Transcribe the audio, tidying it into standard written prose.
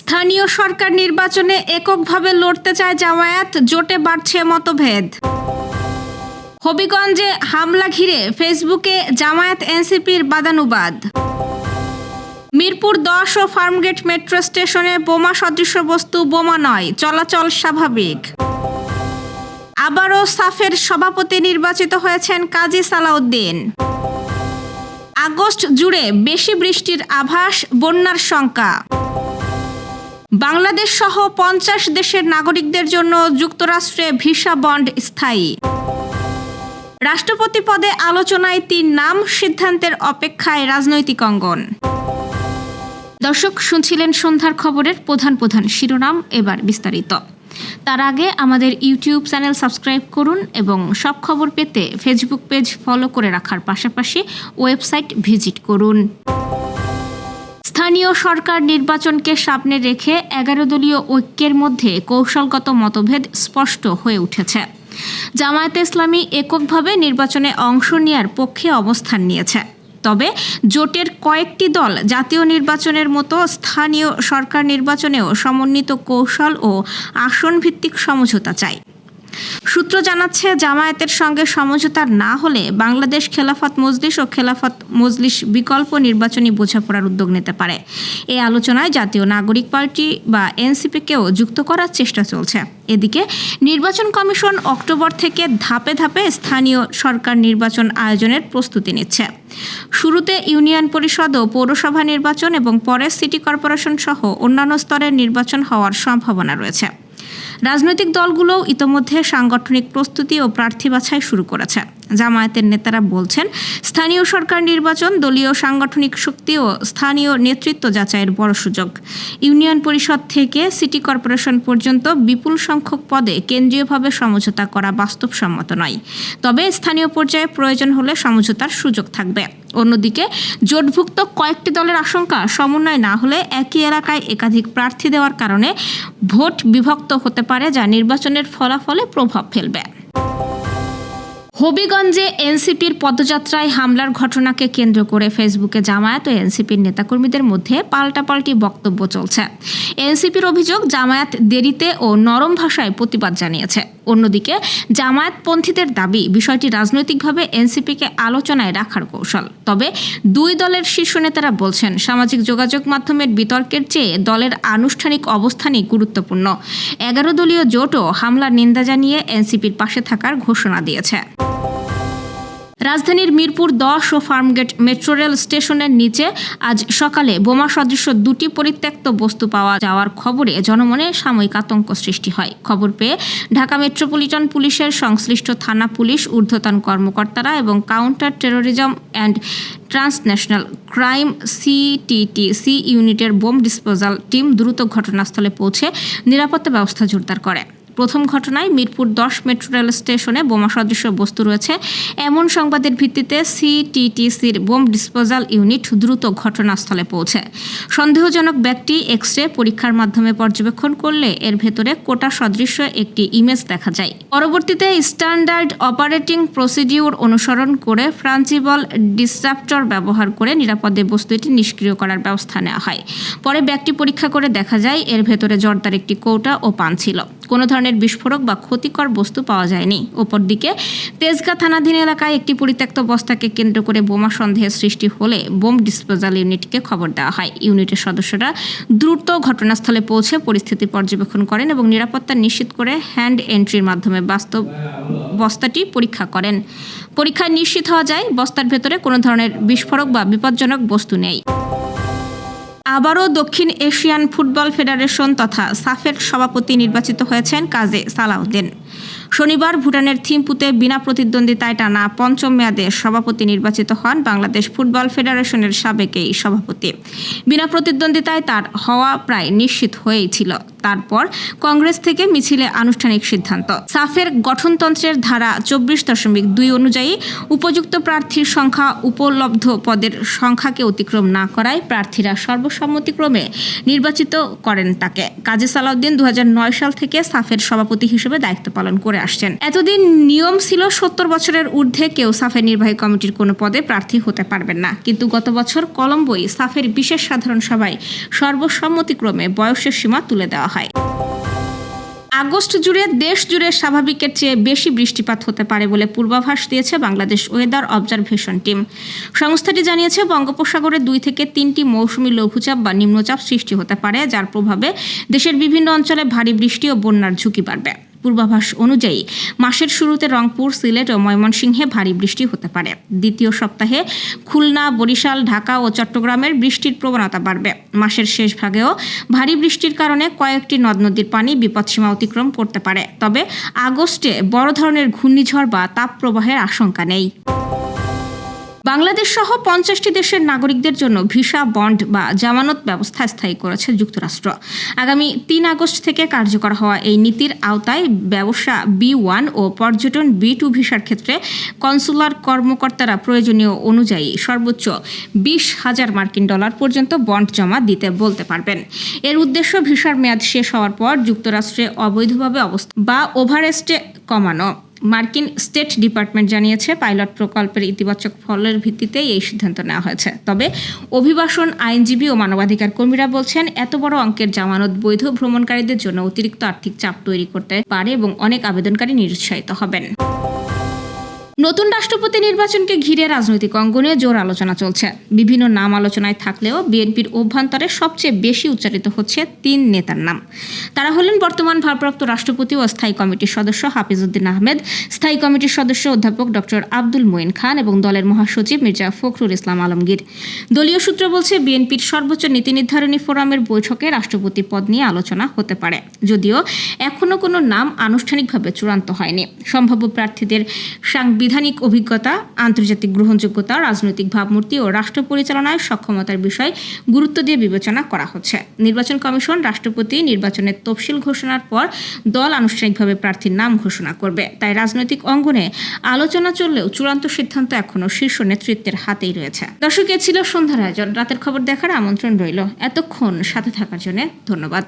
স্থানীয় সরকার নির্বাচনে এককভাবে লড়তে চায় জামায়াত, জোটে বাড়ছে মতভেদ। হবিগঞ্জে হামলা ঘিরে ফেসবুকে জামায়াত এনসিপির বাদানুবাদ। মিরপুর 10 ও ফার্মগেট মেট্রো স্টেশনে বোমা সদৃশ বস্তু বোমা নয়, চলাচল স্বাভাবিক। আবারও সাফের সভাপতি নির্বাচিত হয়েছেন কাজী সালাউদ্দিন। আগস্ট জুড়ে বেশি বৃষ্টির আভাস, বন্যার শঙ্কা। বাংলাদেশ সহ 50 দেশের নাগরিকদের জন্য যুক্তরাষ্ট্রে ভিসা বন্ড স্থায়ী। রাষ্ট্রপতি পদে আলোচনায় 3 নাম, সিদ্ধান্তের অপেক্ষায় রাজনৈতিক অঙ্গন। দর্শক, শুনছিলেন সন্ধ্যার খবরের প্রধান শিরোনাম, এবার বিস্তারিত। তার আগে আমাদের ইউটিউব চ্যানেল সাবস্ক্রাইব করুন এবং সব খবর পেতে ফেসবুক পেজ ফলো করে রাখার পাশাপাশি ওয়েবসাইট ভিজিট করুন। স্থানীয় সরকার নির্বাচনকে সামনে রেখে 11 দলীয় ঐক্যের মধ্যে কৌশলগত মতভেদ স্পষ্ট হয়ে উঠেছে। জামায়াতে ইসলামী এককভাবে নির্বাচনে অংশ নেওয়ার পক্ষে অবস্থান নিয়েছে, তবে জোটের কয়েকটি দল জাতীয় নির্বাচনের মতো স্থানীয় সরকার নির্বাচনেও সমন্বিত কৌশল ও আসন ভিত্তিক সমঝোতা চায়। সূত্র জানাচ্ছে, জামায়াতের সঙ্গে সমঝোতা না হলে বাংলাদেশ খেলাফত মজলিস ও খেলাফত মজলিস বিকল্প নির্বাচনী বোঝাপড়ার উদ্যোগ নিতে পারে। এই আলোচনায় জাতীয় নাগরিক পার্টি বা এনসিপিকেও যুক্ত করার চেষ্টা চলছে। এদিকে নির্বাচন কমিশন অক্টোবর থেকে ধাপে ধাপে স্থানীয় সরকার নির্বাচন আয়োজনের প্রস্তুতি নিচ্ছে। শুরুতে ইউনিয়ন পরিষদ ও পৌরসভা নির্বাচন এবং পরে সিটি কর্পোরেশন সহ অন্যান্য স্তরের নির্বাচন হওয়ার সম্ভাবনা রয়েছে। রাজনৈতিক দলগুলোও ইতোমধ্যে সাংগঠনিক প্রস্তুতি ও প্রার্থী বাছাই শুরু করেছে। জামায়াতের নেতারা বলছেন, স্থানীয় সরকার নির্বাচন দলীয় সাংগঠনিক শক্তি ও স্থানীয় নেতৃত্ব যাচাইয়ের বড় সুযোগ। ইউনিয়ন পরিষদ থেকে সিটি কর্পোরেশন পর্যন্ত বিপুল সংখ্যক পদে কেন্দ্রীয়ভাবে সমঝোতা করা বাস্তবসম্মত নয়, তবে স্থানীয় পর্যায়ে প্রয়োজন হলে সমঝোতার সুযোগ থাকবে। অন্যদিকে জোটভুক্ত কয়েকটি দলের আশঙ্কা, সমন্বয় না হলে একই এলাকায় একাধিক প্রার্থী দেওয়ার কারণে ভোট বিভক্ত হতে পারে, যা নির্বাচনের ফলাফলে প্রভাব ফেলবে। হবিগঞ্জে এনসিপির পদযাত্রায় হামলার ঘটনাকে কেন্দ্র করে ফেসবুকে জামায়াত ও এনসিপির নেতাকর্মীদের মধ্যে পাল্টাপাল্টি বক্তব্য চলছে। এনসিপির অভিযোগ, জামায়াত দেরিতে ও নরম ভাষায় প্রতিবাদ জানিয়েছে। অন্যদিকে জামায়াতপন্থীদের দাবি, বিষয়টি রাজনৈতিকভাবে এনসিপিকে আলোচনায় রাখার কৌশল। তবে দুই দলের শীর্ষ নেতারা বলছেন, সামাজিক যোগাযোগ মাধ্যমের বিতর্কের চেয়ে দলের আনুষ্ঠানিক অবস্থানই গুরুত্বপূর্ণ। 11 দলীয় জোটও হামলার নিন্দা জানিয়ে এনসিপির পাশে থাকার ঘোষণা দিয়েছে। রাজধানীর মিরপুর 10 ও ফার্মগেট মেট্রো রেল স্টেশনের নিচে আজ সকালে বোমা সদৃশ 2টি পরিত্যক্ত বস্তু পাওয়া যাওয়ার খবরে জনমনে সাময়িক আতঙ্ক সৃষ্টি হয়। খবর পেয়ে ঢাকা মেট্রোপলিটন পুলিশের সংশ্লিষ্ট থানা পুলিশ, ঊর্ধ্বতন কর্মকর্তারা এবং counter terrorism and transnational crime CTTC ইউনিটের বোম ডিসপোজাল টিম দ্রুত ঘটনাস্থলে পৌঁছে নিরাপত্তা ব্যবস্থা জোরদার করে। প্রথম ঘটনায় মিরপুর 10 মেট্রো রেল স্টেশনে বোমা সদৃশ বস্তু রয়েছে এমন সংবাদের ভিত্তিতে সিটিটিসির বোম ডিসপোজাল ইউনিট দ্রুত ঘটনাস্থলে পৌঁছে সন্দেহজনক ব্যক্তি এক্স-রে পরীক্ষার মাধ্যমে পর্যবেক্ষণ করলে এর ভেতরে কোটা সদৃশ্য একটি ইমেজ দেখা যায়। পরবর্তীতে স্ট্যান্ডার্ড অপারেটিং প্রসিডিউর অনুসরণ করে ফ্রাঞ্চিবল ডিসরাপ্টর ব্যবহার করে নিরাপদে বস্তুটি নিষ্ক্রিয় করার ব্যবস্থা নেওয়া হয়। পরে ব্যাগটি পরীক্ষা করে দেখা যায় এর ভেতরে জর্দার একটি কৌটা ও পান ছিল। কোনো ধরনের বিস্ফোরক বা ক্ষতিকর বস্তু পাওয়া যায়নি। অপরদিকে তেজগাঁ থানাধীন এলাকায় একটি পরিত্যক্ত বস্তাকে কেন্দ্র করে বোমা সন্দেহের সৃষ্টি হলে বোম ডিসপোজাল ইউনিটকে খবর দেওয়া হয়। ইউনিটের সদস্যরা দ্রুত ঘটনাস্থলে পৌঁছে পরিস্থিতি পর্যবেক্ষণ করেন এবং নিরাপত্তা নিশ্চিত করে হ্যান্ড এন্ট্রির মাধ্যমে বস্তাটি পরীক্ষা করেন। পরীক্ষায় নিশ্চিত হওয়া যায় বস্তার ভেতরে কোনো ধরনের বিস্ফোরক বা বিপজ্জনক বস্তু নেই। আবারও দক্ষিণ এশিয়ান ফুটবল ফেডারেশন তথা সাফের সভাপতি নির্বাচিত হয়েছেন কাজী সালাউদ্দিন। শনিবার ভুটানের থিম্পুতে বিনা প্রতিদ্বন্দ্বিতায় টানা 5ম মেয়াদে সভাপতি নির্বাচিত হন বাংলাদেশ ফুটবল ফেডারেশনের সাবেক এই সভাপতি। বিনা প্রতিদ্বন্দ্বিতায় তার হওয়া প্রায় নিশ্চিত হয়েই ছিল। তারপর কংগ্রেস থেকে মিছিলে আনুষ্ঠানিক সিদ্ধান্ত। সাফের গঠনতন্ত্রের ধারা 24.2 অনুযায়ী উপযুক্ত প্রার্থীর সংখ্যা উপলব্ধ পদের সংখ্যাকে অতিক্রম না করায় প্রার্থীরা সর্বসম্মতিক্রমে নির্বাচিত করেন তাকে। কাজী সালাউদ্দিন 2009 সাল থেকে সাফের সভাপতি হিসেবে দায়িত্ব পালন করে আসছেন। এতদিন নিয়ম ছিল 70 বছরের ঊর্ধ্বে কেউ সাফের নির্বাহী কমিটির কোনো পদে প্রার্থী হতে পারবেন না, কিন্তু গত বছর কলম্বোয় সাফের বিশেষ সাধারণ সভায় সর্বসম্মতিক্রমে বয়সের সীমা তুলে দেওয়া হয়। আগস্ট জুড়ে দেশ জুড়ে স্বাভাবিকের চেয়ে বেশি বৃষ্টিপাত হতে পারে বলে পূর্বাভাস দিয়েছে বাংলাদেশ ওয়েদার অবজারভেশন টিম। সংস্থাটি জানিয়েছে, বঙ্গোপসাগরে 2 থেকে 3টি মৌসুমী লঘুচাপ বা নিম্নচাপ সৃষ্টি হতে পারে, যার প্রভাবে দেশের বিভিন্ন অঞ্চলে ভারী বৃষ্টি ও বন্যার ঝুঁকি বাড়বে। পূর্বাভাস অনুযায়ী মাসের শুরুতে রংপুর, সিলেট ও ময়মনসিংহে ভারী বৃষ্টি হতে পারে। দ্বিতীয় সপ্তাহে খুলনা, বরিশাল, ঢাকা ও চট্টগ্রামের বৃষ্টির প্রবণতা বাড়বে। মাসের শেষ ভাগেও ভারী বৃষ্টির কারণে কয়েকটি নদ নদীর পানি বিপদসীমা অতিক্রম করতে পারে, তবে আগস্টে বড় ধরনের ঘূর্ণিঝড় বা তাপপ্রবাহের আশঙ্কা নেই। বাংলাদেশ সহ 50টি দেশের নাগরিকদের জন্য ভিসা, বন্ড বা জামানত ব্যবস্থা স্থায়ী করেছে যুক্তরাষ্ট্র। আগামী 3 আগস্ট থেকে কার্যকর হওয়া এই নীতির আওতায় ব্যবসা B1 ও পর্যটন B2 ভিসার ক্ষেত্রে কনসুলার কর্মকর্তারা প্রয়োজনীয় অনুযায়ী সর্বোচ্চ $20,000 পর্যন্ত বন্ড জমা দিতে বলতে পারবেন। এর উদ্দেশ্য ভিসার মেয়াদ শেষ হওয়ার পর যুক্তরাষ্ট্রে অবৈধভাবে অবস্থান বা ওভারস্টে কমানো। মার্কিন স্টেট ডিপার্টমেন্ট জানিয়েছে, পাইলট প্রকল্পের ইতিবাচক ফলের ভিত্তিতে এই সিদ্ধান্ত নেওয়া হয়েছে। তবে অভিবাসন আইনজীবী ও মানবাধিকার কর্মীরা বলছেন, এত বড় অঙ্কের জামানত বৈধ ভ্রমণকারীদের জন্য অতিরিক্ত আর্থিক চাপ তৈরি করতে পারে এবং অনেক আবেদনকারী নিরুৎসাহিত হবেন। নতুন রাষ্ট্রপতি নির্বাচনকে ঘিরে রাজনৈতিক অঙ্গনে জোর আলোচনা চলছে। বিভিন্ন নাম আলোচনায় থাকলেও বিএনপির অভ্যন্তরে সবচেয়ে বেশি উচ্চারিত হচ্ছে 3 নেতার নাম। তারা হলেন বর্তমান ভারপ্রাপ্ত রাষ্ট্রপতি ও স্থায়ী কমিটির সদস্য হাফিজ উদ্দিন আহমেদ, স্থায়ী কমিটির সদস্য অধ্যাপক ডক্টর আব্দুল মঈন খান এবং দলের মহাসচিব মির্জা ফখরুল ইসলাম আলমগীর। দলীয় সূত্র বলছে, বিএনপির সর্বোচ্চ নীতি নির্ধারণী ফোরামের বৈঠকে রাষ্ট্রপতি পদ নিয়ে আলোচনা হতে পারে, যদিও এখনও কোনো নাম আনুষ্ঠানিকভাবে চূড়ান্ত হয়নি। সম্ভাব্য প্রার্থীদের সাংবিধানিক অভিজ্ঞতা, আন্তর্জাতিক গ্রহণযোগ্যতা, রাজনৈতিক ভাবমূর্তি ও রাষ্ট্র পরিচালনায় সক্ষমতার বিষয় গুরুত্ব দিয়ে বিবেচনা করা হচ্ছে। নির্বাচন কমিশন রাষ্ট্রপতি নির্বাচনের তফসিল ঘোষণার পর দল আনুষ্ঠানিকভাবে প্রার্থীর নাম ঘোষণা করবে। তাই রাজনৈতিক অঙ্গনে আলোচনা চললেও চূড়ান্ত সিদ্ধান্ত এখনও শীর্ষ নেতৃত্বের হাতেই রয়েছে। দর্শক, এ ছিল সন্ধ্যার আয়োজন। রাতের খবর দেখার আমন্ত্রণ রইল। এতক্ষণ সাথে থাকার জন্য ধন্যবাদ।